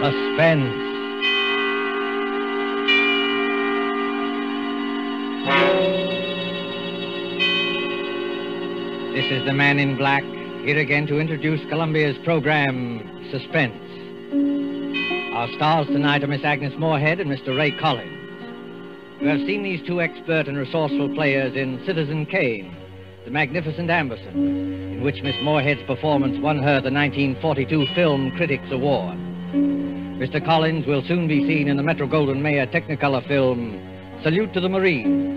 Suspense. This is the Man in Black, here again to introduce Columbia's program, Suspense. Our stars tonight are Miss Agnes Moorehead and Mr. Ray Collins. You have seen these two expert and resourceful players in Citizen Kane, The Magnificent Amberson, in which Miss Moorehead's performance won her the 1942 Film Critics Award. Mr. Collins will soon be seen in the Metro-Goldwyn-Mayer Technicolor film, Salute to the Marines.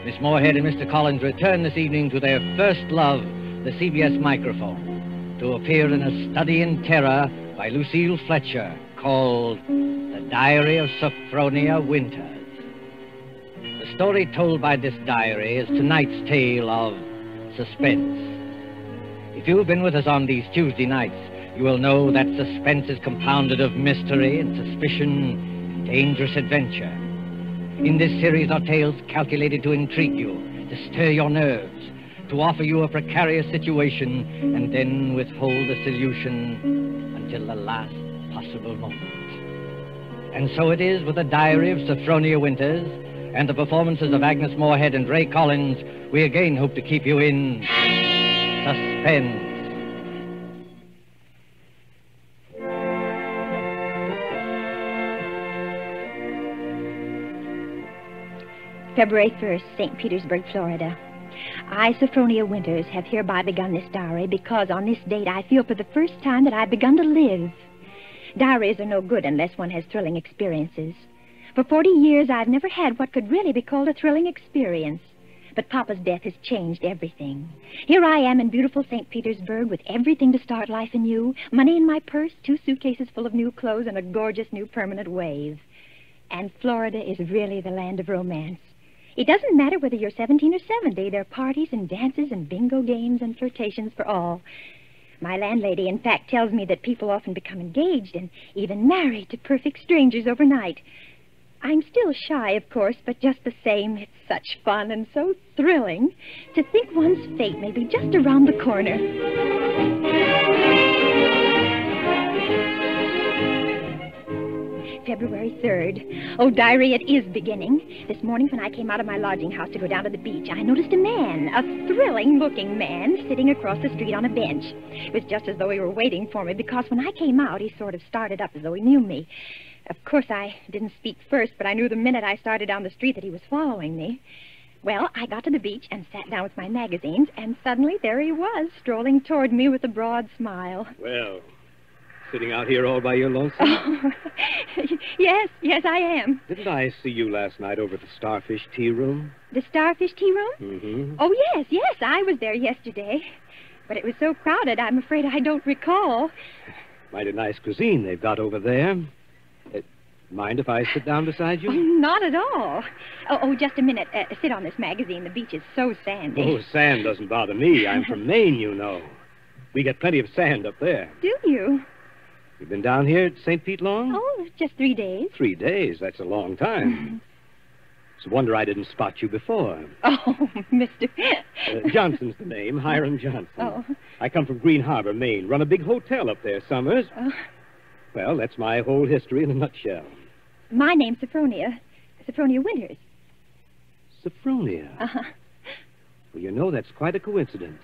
Miss Moorehead and Mr. Collins return this evening to their first love, the CBS microphone, to appear in A Study in Terror by Lucille Fletcher, called The Diary of Sophronia Winters. The story told by this diary is tonight's tale of suspense. If you've been with us on these Tuesday nights, you will know that suspense is compounded of mystery and suspicion and dangerous adventure. In this series are tales calculated to intrigue you, to stir your nerves, to offer you a precarious situation, and then withhold the solution until the last possible moment. And so it is with the diary of Sophronia Winters and the performances of Agnes Moorehead and Ray Collins. We again hope to keep you in suspense. February 1st, St. Petersburg, Florida. I, Sophronia Winters, have hereby begun this diary because on this date I feel for the first time that I've begun to live. Diaries are no good unless one has thrilling experiences. For 40 years, I've never had what could really be called a thrilling experience. But Papa's death has changed everything. Here I am in beautiful St. Petersburg with everything to start life anew, money in my purse, 2 suitcases full of new clothes, and a gorgeous new permanent wave. And Florida is really the land of romance. It doesn't matter whether you're 17 or 70. There are parties and dances and bingo games and flirtations for all. My landlady, in fact, tells me that people often become engaged and even married to perfect strangers overnight. I'm still shy, of course, but just the same, it's such fun and so thrilling to think one's fate may be just around the corner. February 3rd. Oh, diary, it is beginning. This morning when I came out of my lodging house to go down to the beach, I noticed a man, a thrilling-looking man, sitting across the street on a bench. It was just as though he were waiting for me, because when I came out, he sort of started up as though he knew me. Of course, I didn't speak first, but I knew the minute I started down the street that he was following me. Well, I got to the beach and sat down with my magazines, and suddenly there he was, strolling toward me with a broad smile. Well, sitting out here all by your lonesome? Oh, yes, I am. Didn't I see you last night over at the Starfish Tea Room? The Starfish Tea Room? Mm-hmm. Oh, yes, I was there yesterday. But it was so crowded, I'm afraid I don't recall. Mighty nice cuisine they've got over there. Mind if I sit down beside you? Oh, not at all. Oh, just a minute. Sit on this magazine. The beach is so sandy. Oh, sand doesn't bother me. I'm from Maine, you know. We get plenty of sand up there. Do you? You've been down here at St. Pete long? Oh, just 3 days. 3 days? That's a long time. It's a wonder I didn't spot you before. Oh, Mr. Johnson's the name, Hiram Johnson. Oh. I come from Green Harbor, Maine. Run a big hotel up there summers. Well, that's my whole history in a nutshell. My name's Sophronia. Sophronia Winters. Sophronia? Uh-huh. Well, you know, that's quite a coincidence.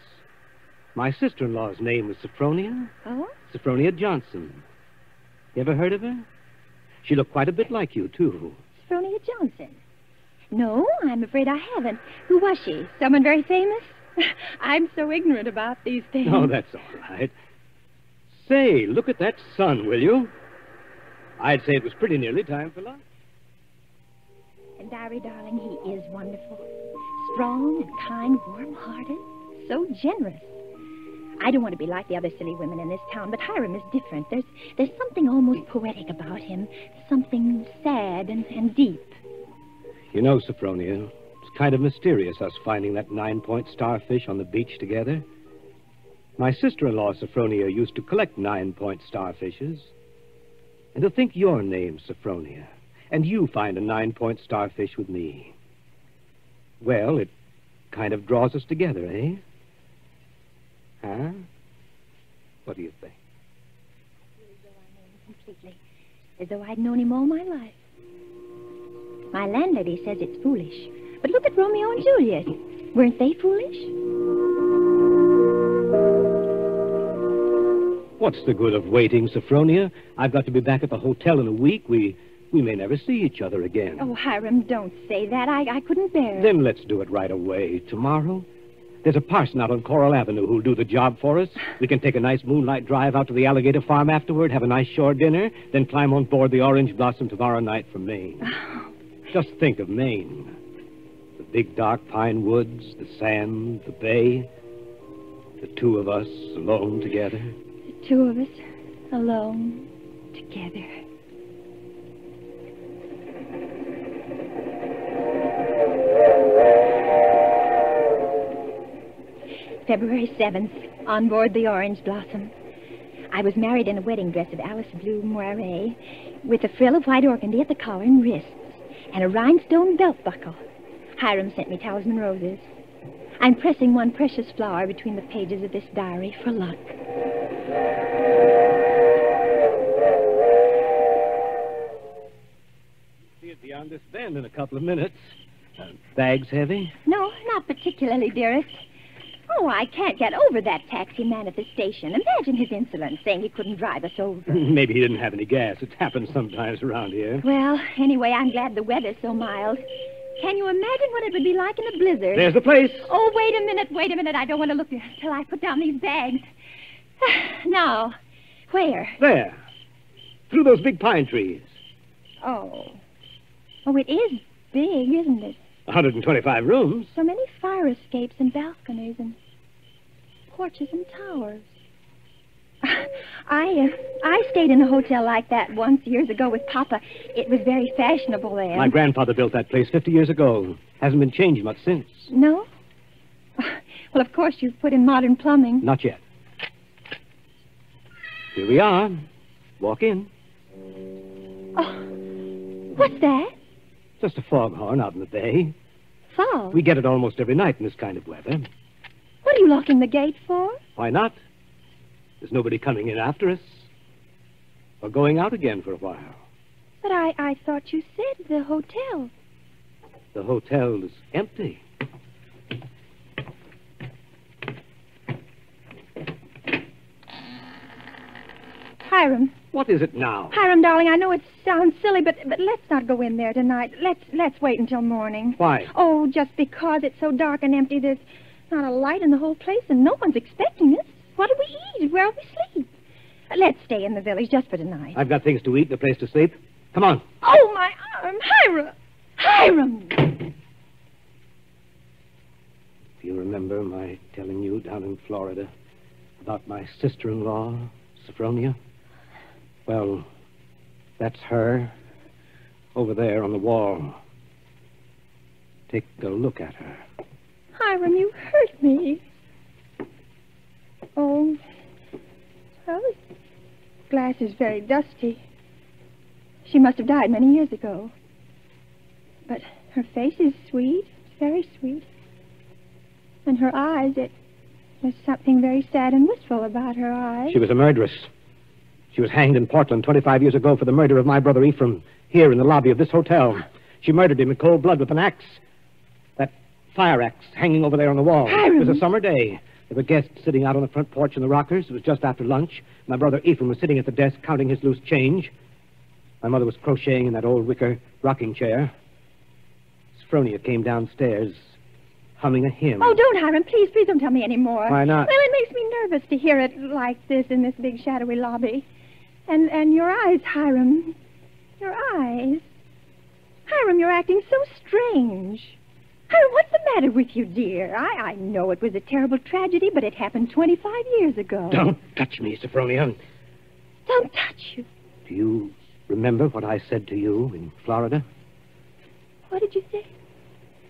My sister-in-law's name was Sophronia. Oh? Sophronia Johnson. You ever heard of her? She looked quite a bit like you, too. Sophronia Johnson? No, I'm afraid I haven't. Who was she? Someone very famous? I'm so ignorant about these things. Oh, that's all right. Say, look at that sun, will you? I'd say it was pretty nearly time for lunch. And Diary, darling, he is wonderful. Strong and kind, warm-hearted, so generous. I don't want to be like the other silly women in this town, but Hiram is different. There's something almost poetic about him, something sad and deep. You know, Sophronia, it's kind of mysterious, us finding that 9-point starfish on the beach together. My sister-in-law, Sophronia, used to collect 9-point starfishes. And to think your name's Sophronia, and you find a 9-point starfish with me. Well, it kind of draws us together, eh? Huh? What do you think? completely, as though I'd known him all my life. My landlady says it's foolish, but look at Romeo and Juliet. Weren't they foolish? What's the good of waiting, Sophronia? I've got to be back at the hotel in a week. We may never see each other again. Oh, Hiram, don't say that. I couldn't bear it. Then let's do it right away. Tomorrow? There's a parson out on Coral Avenue who'll do the job for us. We can take a nice moonlight drive out to the Alligator Farm afterward, have a nice shore dinner, then climb on board the Orange Blossom tomorrow night from Maine. Oh. Just think of Maine. The big dark pine woods, the sand, the bay. The two of us alone together. The two of us alone together. February 7th, on board the Orange Blossom. I was married in a wedding dress of Alice blue moire, with a frill of white organdy at the collar and wrists, and a rhinestone belt buckle. Hiram sent me talisman roses. I'm pressing one precious flower between the pages of this diary for luck. See it beyond this bend in a couple of minutes. Bags heavy? No, not particularly, dearest. Oh, I can't get over that taxi man at the station. Imagine his insolence, saying he couldn't drive us over. Maybe he didn't have any gas. It happens sometimes around here. Well, anyway, I'm glad the weather's so mild. Can you imagine what it would be like in a blizzard? There's the place. Oh, wait a minute. I don't want to look till I put down these bags. Now, where? There. Through those big pine trees. Oh, it is big, isn't it? 125 rooms. So many fire escapes and balconies and porches and towers. I stayed in a hotel like that once years ago with Papa. It was very fashionable then. My grandfather built that place 50 years ago. Hasn't been changed much since. No? Well, of course, you've put in modern plumbing. Not yet. Here we are. Walk in. Oh, what's that? Just a foghorn out in the bay. Fog? We get it almost every night in this kind of weather. What are you locking the gate for? Why not? There's nobody coming in after us. Or going out again for a while. But I thought you said the hotel. The hotel is empty. Hiram. What is it now? Hiram, darling, I know it sounds silly, but let's not go in there tonight. Let's wait until morning. Why? Oh, just because it's so dark and empty. There's not a light in the whole place, and no one's expecting us. What do we eat? Where'll we sleep? Let's stay in the village just for tonight. I've got things to eat and a place to sleep. Come on. Oh, my arm. Hiram! Hiram! Do you remember my telling you down in Florida about my sister-in-law, Sophronia? Well, that's her over there on the wall. Take a look at her. Hiram, you hurt me. Oh, well, this glass is very dusty. She must have died many years ago. But her face is sweet, very sweet. And her eyes, there's something very sad and wistful about her eyes. She was a murderess. She was hanged in Portland 25 years ago for the murder of my brother Ephraim, here in the lobby of this hotel. She murdered him in cold blood with an axe. That fire axe hanging over there on the wall. Hiram. It was a summer day. There were guests sitting out on the front porch in the rockers. It was just after lunch. My brother Ephraim was sitting at the desk counting his loose change. My mother was crocheting in that old wicker rocking chair. Sophronia came downstairs, humming a hymn. Oh, don't, Hiram. Please don't tell me any more. Why not? Well, it makes me nervous to hear it like this in this big shadowy lobby. And your eyes, Hiram. Your eyes. Hiram, you're acting so strange. Hiram, what's the matter with you, dear? I know it was a terrible tragedy, but it happened 25 years ago. Don't touch me, Sophronia. Don't touch you. Do you remember what I said to you in Florida? What did you say?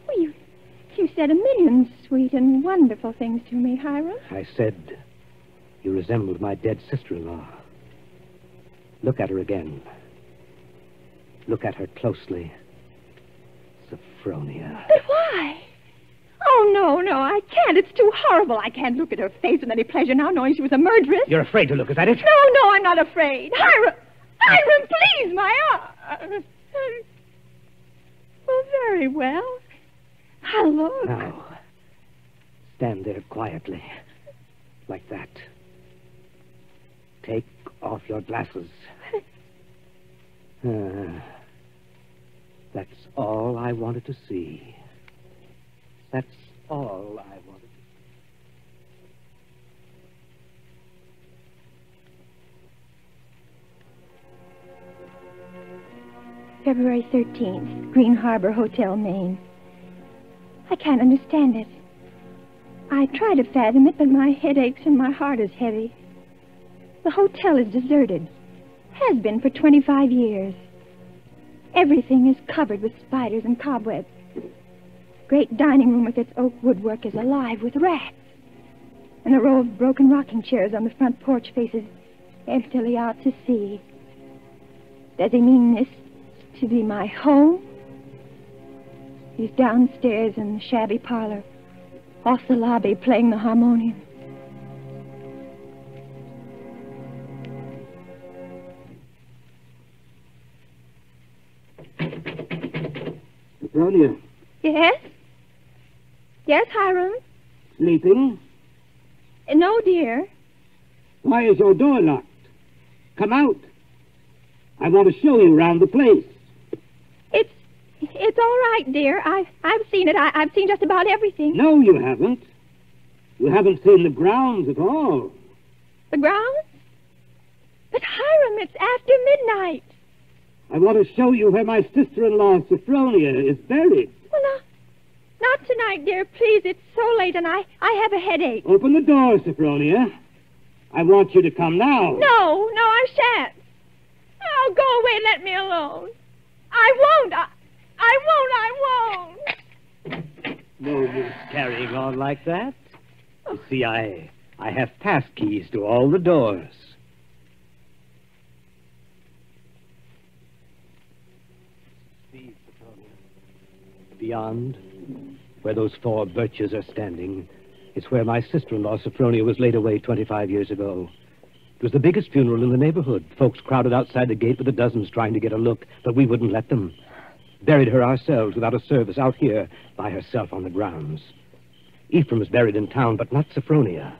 Well, you said a million sweet and wonderful things to me, Hiram. I said you resembled my dead sister-in-law. Look at her again. Look at her closely. Sophronia. But why? Oh, no, I can't. It's too horrible. I can't look at her face with any pleasure now, knowing she was a murderess. You're afraid to look at it? No, I'm not afraid. Hiram! Hiram, please, my arm. Well, very well. I'll look. Now, stand there quietly. Like that. Take off your glasses. That's all I wanted to see. That's all I wanted to see. February 13th, Green Harbor Hotel, Maine. I can't understand it. I try to fathom it, but my head aches and my heart is heavy. The hotel is deserted. Has been for 25 years. Everything is covered with spiders and cobwebs. Great dining room with its oak woodwork is alive with rats. And the row of broken rocking chairs on the front porch faces emptily out to sea. Does he mean this to be my home? He's downstairs in the shabby parlor, off the lobby, playing the harmonium. Sophronia. Yes? Yes, Hiram? Sleeping? No, dear. Why is your door locked? Come out. I want to show you around the place. It's all right, dear. I've seen it. I've seen just about everything. No, you haven't. You haven't seen the grounds at all. The grounds? But, Hiram, it's after midnight. I want to show you where my sister-in-law, Sophronia, is buried. Well, not tonight, dear. Please, it's so late, and I have a headache. Open the door, Sophronia. I want you to come now. No, I shan't. Oh, go away and let me alone. I won't. I won't. No use carrying on like that. You see, I have pass keys to all the doors. See, Sophronia. Beyond, where those 4 birches are standing, it's where my sister-in-law, Sophronia, was laid away 25 years ago. It was the biggest funeral in the neighborhood. Folks crowded outside the gate with the dozens trying to get a look, but we wouldn't let them. Buried her ourselves without a service out here by herself on the grounds. Ephraim is buried in town, but not Sophronia.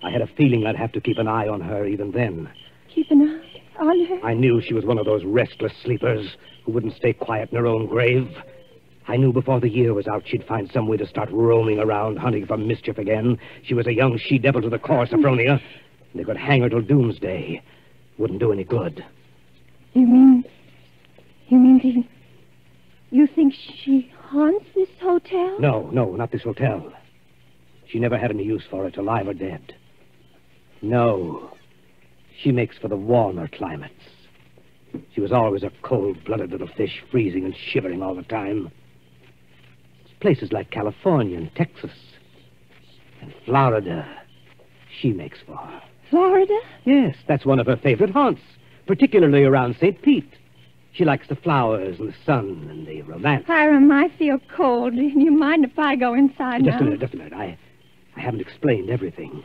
I had a feeling I'd have to keep an eye on her even then. Keep an eye on her? I knew she was one of those restless sleepers who wouldn't stay quiet in her own grave. I knew before the year was out she'd find some way to start roaming around, hunting for mischief again. She was a young she-devil to the core, Sophronia. They could hang her till doomsday. Wouldn't do any good. You mean you think she haunts this hotel? No, not this hotel. She never had any use for it, alive or dead. No. She makes for the warmer climates. She was always a cold-blooded little fish, freezing and shivering all the time. Places like California and Texas and Florida, she makes for. Florida? Yes, that's one of her favorite haunts, particularly around St. Pete. She likes the flowers and the sun and the romance. Hiram, I feel cold. Do you mind if I go inside Just now? a minute. I haven't explained everything.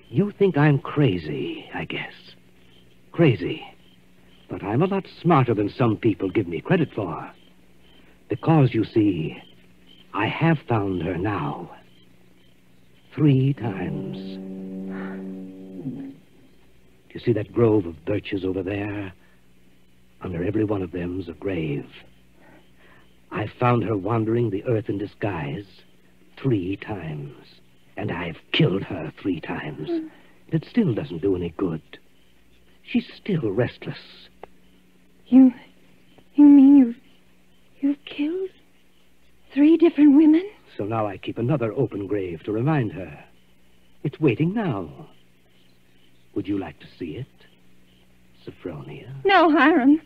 You think I'm crazy, I guess. Crazy. But I'm a lot smarter than some people give me credit for. Because, you see, I have found her now. 3 times. Do you see that grove of birches over there? Under every one of them's a grave. I found her wandering the earth in disguise 3 times. And I've killed her 3 times. It still doesn't do any good. She's still restless. You mean you've killed 3 different women? So now I keep another open grave to remind her. It's waiting now. Would you like to see it, Sophronia? No, Hiram.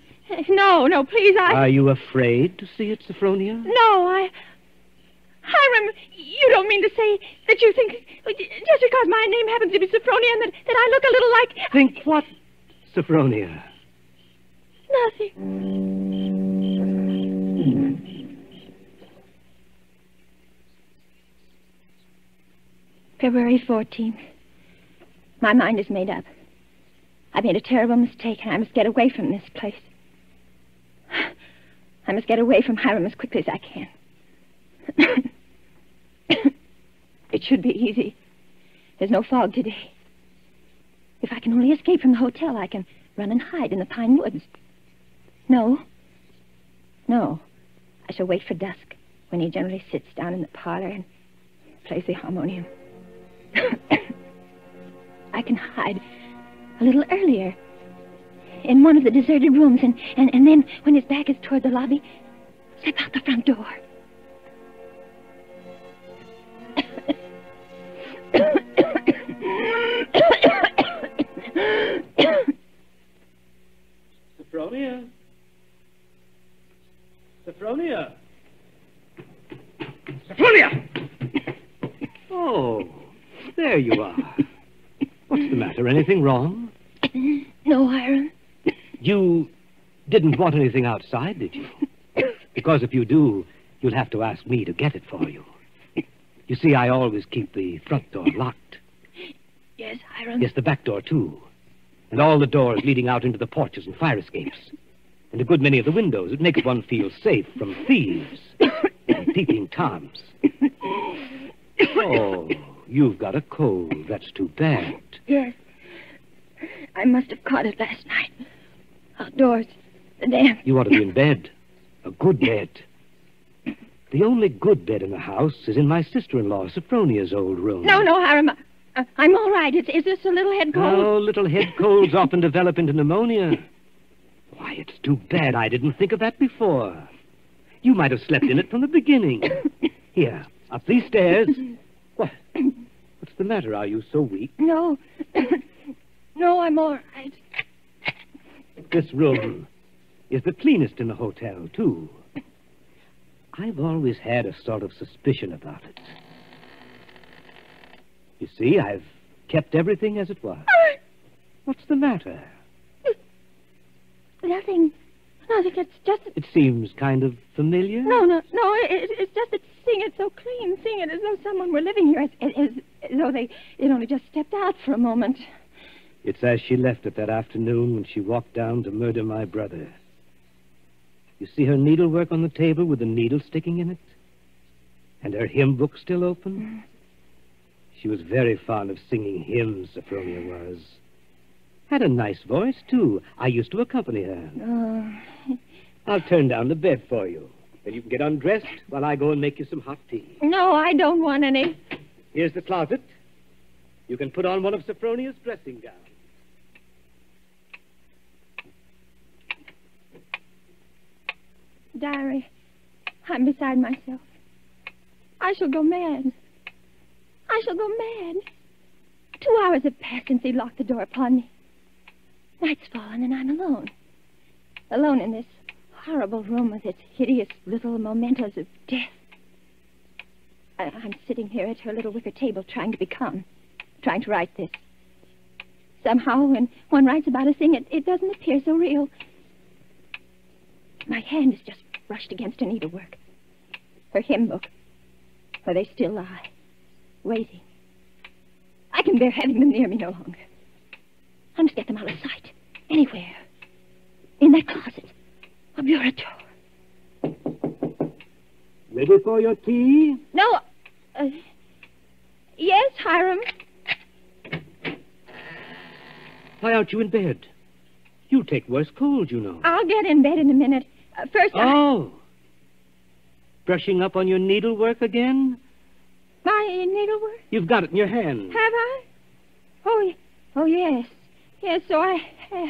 No, please, Are you afraid to see it, Sophronia? No, Hiram, you don't mean to say that you think, just because my name happens to be Sophronia, and that I look a little like... Think what, Sophronia? Nothing. February 14th. My mind is made up. I've made a terrible mistake, and I must get away from this place. I must get away from Hiram as quickly as I can. It should be easy. There's no fog today. If I can only escape from the hotel, I can run and hide in the pine woods. No. I shall wait for dusk, when he generally sits down in the parlor and plays the harmonium. I can hide a little earlier in one of the deserted rooms, and then, when his back is toward the lobby, slip out the front door. Sophronia? Sophronia? Sophronia! Oh, there you are. What's the matter? Anything wrong? No, Hiram. You didn't want anything outside, did you? Because if you do, you'll have to ask me to get it for you. You see, I always keep the front door locked. Yes, Hiram. Yes, the back door, too. And all the doors leading out into the porches and fire escapes. And a good many of the windows. It makes one feel safe from thieves and peeping toms. Oh, you've got a cold. That's too bad. Yes. I must have caught it last night. Outdoors. The damp. You ought to be in bed. A good bed. The only good bed in the house is in my sister-in-law, Sophronia's old room. No, Hiram. I'm all right. Is this a little head cold? Oh, little head colds often develop into pneumonia. Why, it's too bad I didn't think of that before. You might have slept in it from the beginning. Here, up these stairs. What? What's the matter? Are you so weak? No. No, I'm all right. This room is the cleanest in the hotel, too. I've always had a sort of suspicion about it. You see, I've kept everything as it was. What's the matter? Nothing. It's just... It seems kind of familiar. No. It's just that seeing it so clean, seeing it as though someone were living here, as though it only just stepped out for a moment. It's as she left it that afternoon when she walked down to murder my brother. You see her needlework on the table with the needle sticking in it? And her hymn book still open? She was very fond of singing hymns, Sophronia was. Had a nice voice, too. I used to accompany her. Oh. I'll turn down the bed for you. Then you can get undressed while I go and make you some hot tea. No, I don't want any. Here's the closet. You can put on one of Sophronia's dressing gowns. Diary, I'm beside myself. I shall go mad. 2 hours have passed since he locked the door upon me. Night's fallen and I'm alone. Alone in this horrible room with its hideous little mementos of death. I'm sitting here at her little wicker table trying to be calm, trying to write this. Somehow, when one writes about a thing, it doesn't appear so real. My hand is just brushed against her needlework. Her hymn book, where they still lie, waiting. I can bear having them near me no longer. I must get them out of sight. Anywhere. In that closet. A bureau drawer. Ready for your tea? No. Yes, Hiram. Why aren't you in bed? You'll take worse cold, you know. I'll get in bed in a minute. First, Oh. Brushing up on your needlework again? My needlework? You've got it in your hand. Have I? Oh, yes. Yes, so I have.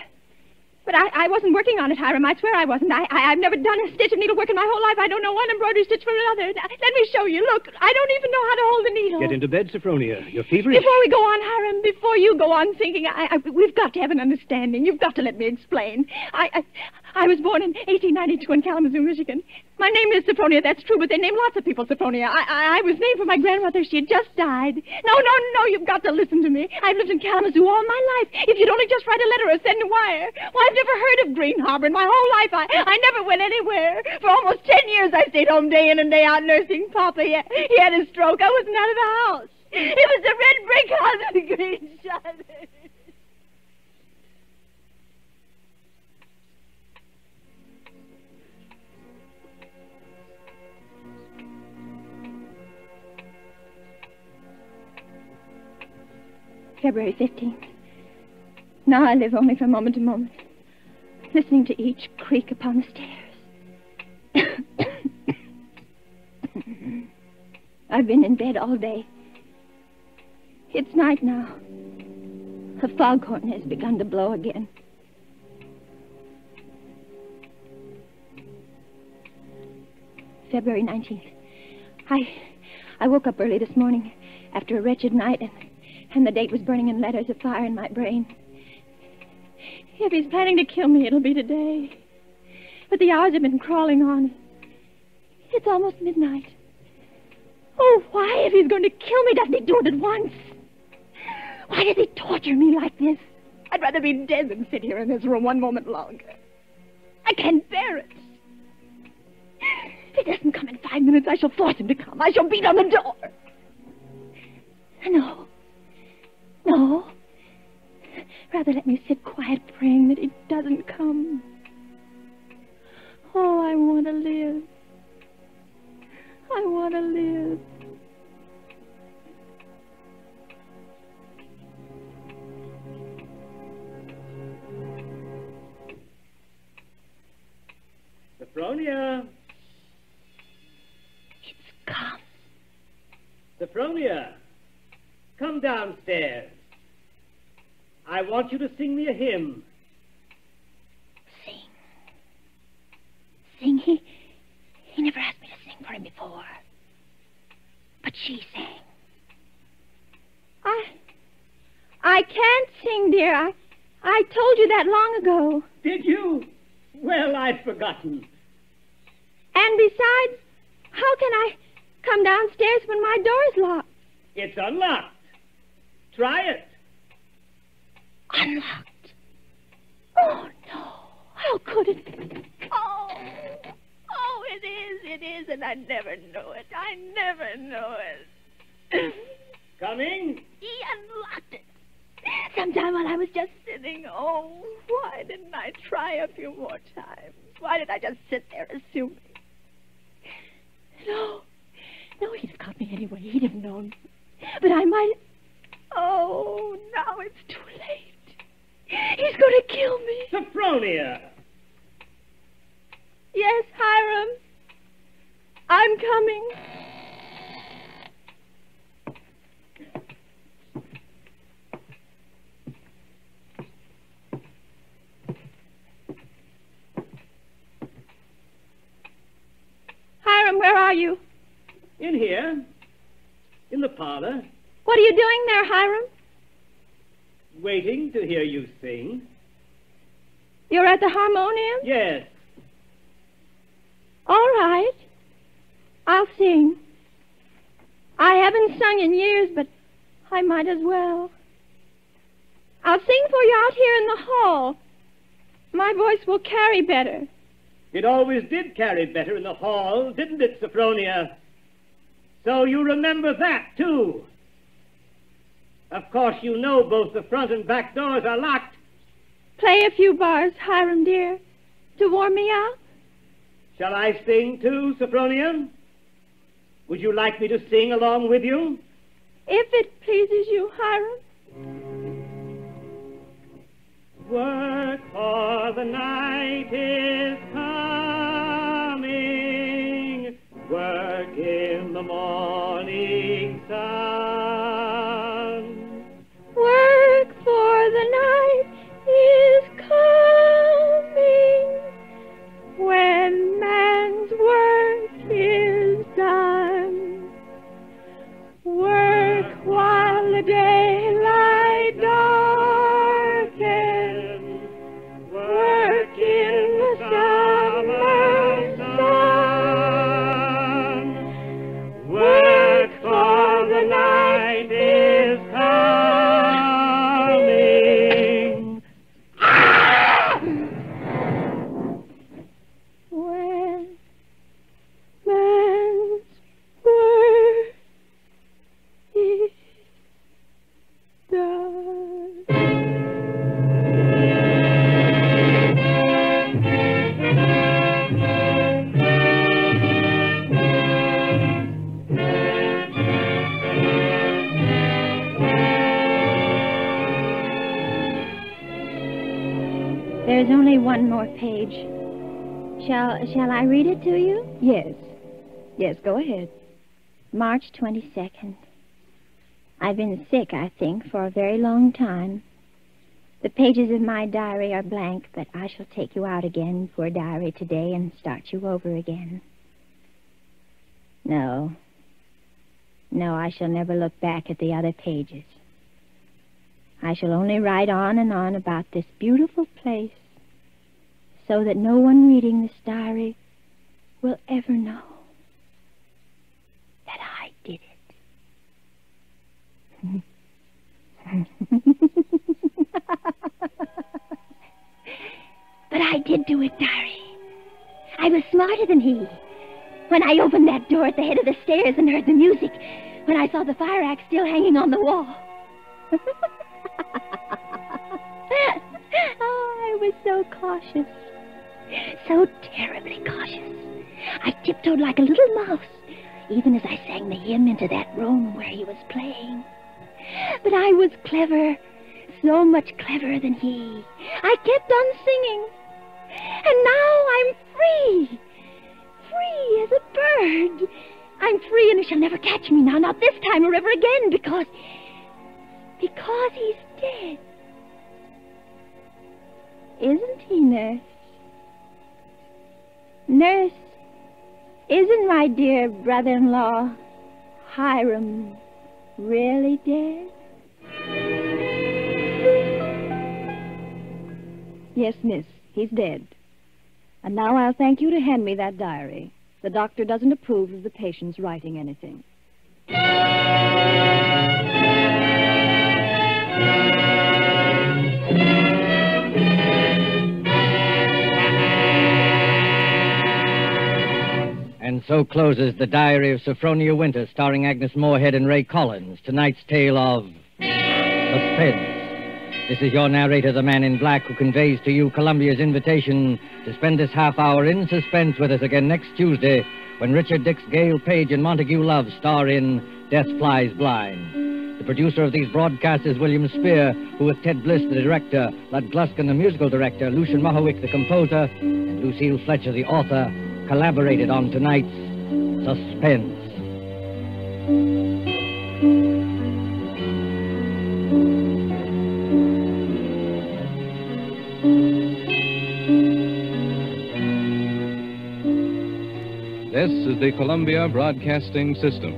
But I wasn't working on it, Hiram. I swear I wasn't. I've never done a stitch of needlework in my whole life. I don't know one embroidery stitch from another. Let me show you. Look, I don't even know how to hold a needle. Get into bed, Sophronia. You're feverish. Before we go on, Hiram, before you go on thinking, we've got to have an understanding. You've got to let me explain. I was born in 1892 in Kalamazoo, Michigan. My name is Sophronia, that's true, but they name lots of people Sophronia. I was named for my grandmother. She had just died. No, you've got to listen to me. I've lived in Kalamazoo all my life. If you'd only just write a letter or send a wire. Well, I've never heard of Green Harbor in my whole life. I never went anywhere. For almost 10 years, I stayed home day in and day out nursing Papa. He had a stroke. I wasn't out of the house. It was the red brick house with the green shutters. February 15th. Now I live only from moment to moment, listening to each creak upon the stairs. I've been in bed all day. It's night now. The foghorn has begun to blow again. February 19th. I woke up early this morning after a wretched night, and the date was burning in letters of fire in my brain. If he's planning to kill me, it'll be today. But the hours have been crawling on. It's almost midnight. Oh, why, if he's going to kill me, doesn't he do it at once? Why does he torture me like this? I'd rather be dead than sit here in this room one moment longer. I can't bear it. If he doesn't come in 5 minutes, I shall force him to come. I shall beat on the door. No. Rather let me sit quiet praying that he doesn't come. Oh, I want to live. I want to live. Sophronia! It's come. Sophronia! Come downstairs. I want you to sing me a hymn. Sing? He never asked me to sing for him before. But she sang. I can't sing, dear. I told you that long ago. Did you? Well, I'd forgotten. And besides, how can I come downstairs when my door's locked? It's unlocked. Try it. Unlocked? Oh, no. How could it be? Oh, it is, and I never know it. I never know it. Coming? He unlocked it. Sometime while I was just sitting. Oh, why didn't I try a few more times? Why did I just sit there assuming? No, he'd have caught me anyway. He'd have known. But I might... Oh, now it's too late. He's going to kill me. Sophronia! Yes, Hiram. I'm coming. Hiram, where are you? In here. In the parlor. What are you doing there, Hiram? Waiting to hear you sing. You're at the harmonium? Yes. All right. I'll sing. I haven't sung in years, but I might as well. I'll sing for you out here in the hall. My voice will carry better. It always did carry better in the hall, didn't it, Sophronia? So you remember that, too. Of course, you know both the front and back doors are locked. Play a few bars, Hiram, dear, to warm me up. Shall I sing, too, Sophronia? Would you like me to sing along with you? If it pleases you, Hiram. Work, for the night is coming. Work in the morning sun. Work, for the night is coming. When man's work is done. Work while the daylight darkens. There's only one more page. Shall I read it to you? Yes. Yes, go ahead. March 22nd. I've been sick, I think, for a very long time. The pages of my diary are blank, but I shall take you out again, poor diary, today and start you over again. No, I shall never look back at the other pages. I shall only write on and on about this beautiful place, so that no one reading this diary will ever know that I did it. But I did do it, diary. I was smarter than he. When I opened that door at the head of the stairs and heard the music, when I saw the fire axe still hanging on the wall. Oh, I was so cautious. So terribly cautious. I tiptoed like a little mouse, even as I sang the hymn into that room where he was playing. But I was clever, so much cleverer than he. I kept on singing. And now I'm free. Free as a bird. I'm free and he shall never catch me now, not this time or ever again, because he's dead. Isn't he, Nurse? Nurse, isn't my dear brother-in-law, Hiram, really dead? Yes, miss, he's dead. And now I'll thank you to hand me that diary. The doctor doesn't approve of the patient's writing anything. And so closes The Diary of Sophronia Winters, starring Agnes Moorehead and Ray Collins. Tonight's tale of Suspense. This is your narrator, the Man in Black, who conveys to you Columbia's invitation to spend this half hour in suspense with us again next Tuesday, when Richard Dix, Gail Page, and Montague Love star in Death Flies Blind. The producer of these broadcasts is William Spear, who with Ted Bliss, the director, Lud Gluskin, the musical director, Lucian Mohowick, the composer, and Lucille Fletcher, the author, collaborated on tonight's Suspense. This is the Columbia Broadcasting System.